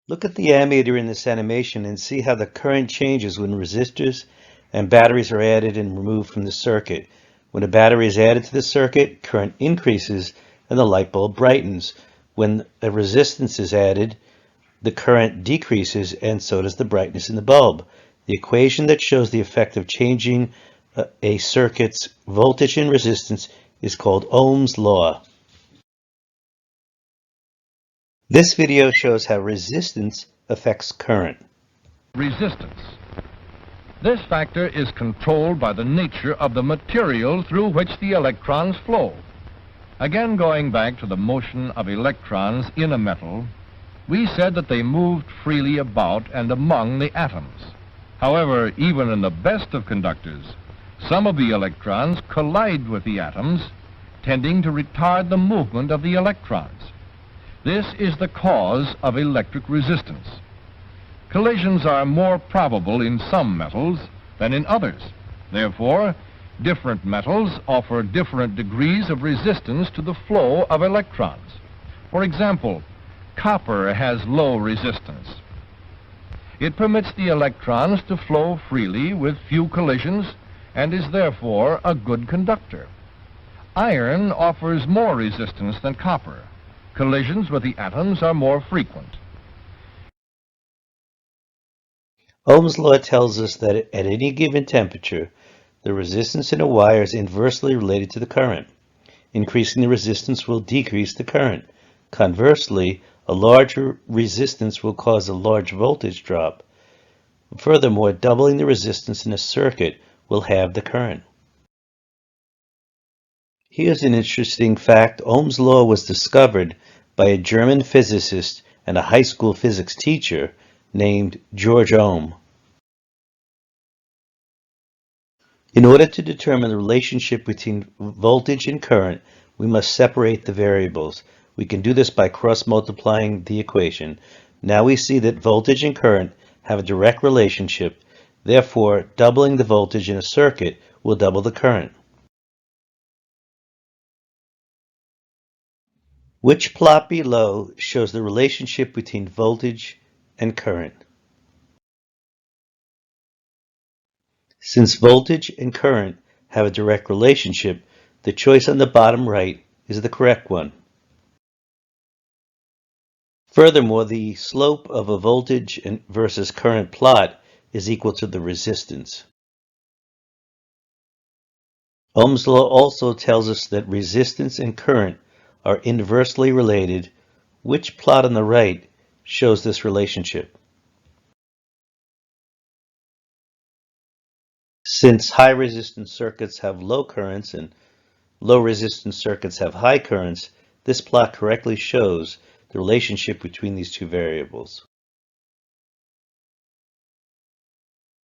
Look at the ammeter in this animation and see how the current changes when resistors and batteries are added and removed from the circuit. When a battery is added to the circuit, current increases and the light bulb brightens. When a resistance is added, the current decreases and so does the brightness in the bulb. The equation that shows the effect of changing a circuit's voltage and resistance is called Ohm's law. This video shows how resistance affects current. Resistance. This factor is controlled by the nature of the material through which the electrons flow. Again, going back to the motion of electrons in a metal, we said that they moved freely about and among the atoms. However, even in the best of conductors, some of the electrons collide with the atoms, tending to retard the movement of the electrons. This is the cause of electric resistance. Collisions are more probable in some metals than in others. Therefore, different metals offer different degrees of resistance to the flow of electrons. For example, copper has low resistance. It permits the electrons to flow freely with few collisions and is therefore a good conductor. Iron offers more resistance than copper. Collisions with the atoms are more frequent. Ohm's law tells us that at any given temperature, the resistance in a wire is inversely related to the current. Increasing the resistance will decrease the current. Conversely, a larger resistance will cause a large voltage drop. Furthermore, doubling the resistance in a circuit will halve the current. Here's an interesting fact. Ohm's law was discovered by a German physicist and a high school physics teacher named George Ohm. In order to determine the relationship between voltage and current, we must separate the variables. We can do this by cross-multiplying the equation. Now we see that voltage and current have a direct relationship. Therefore, doubling the voltage in a circuit will double the current. Which plot below shows the relationship between voltage and current? Since voltage and current have a direct relationship, the choice on the bottom right is the correct one. Furthermore, the slope of a voltage versus current plot is equal to the resistance. Ohm's law also tells us that resistance and current are inversely related. Which plot on the right shows this relationship? Since high resistance circuits have low currents and low resistance circuits have high currents, this plot correctly shows the relationship between these two variables.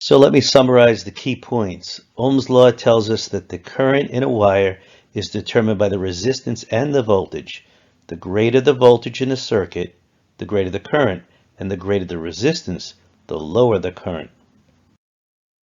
So let me summarize the key points. Ohm's law tells us that the current in a wire is determined by the resistance and the voltage. The greater the voltage in a circuit, the greater the current, and the greater the resistance, the lower the current.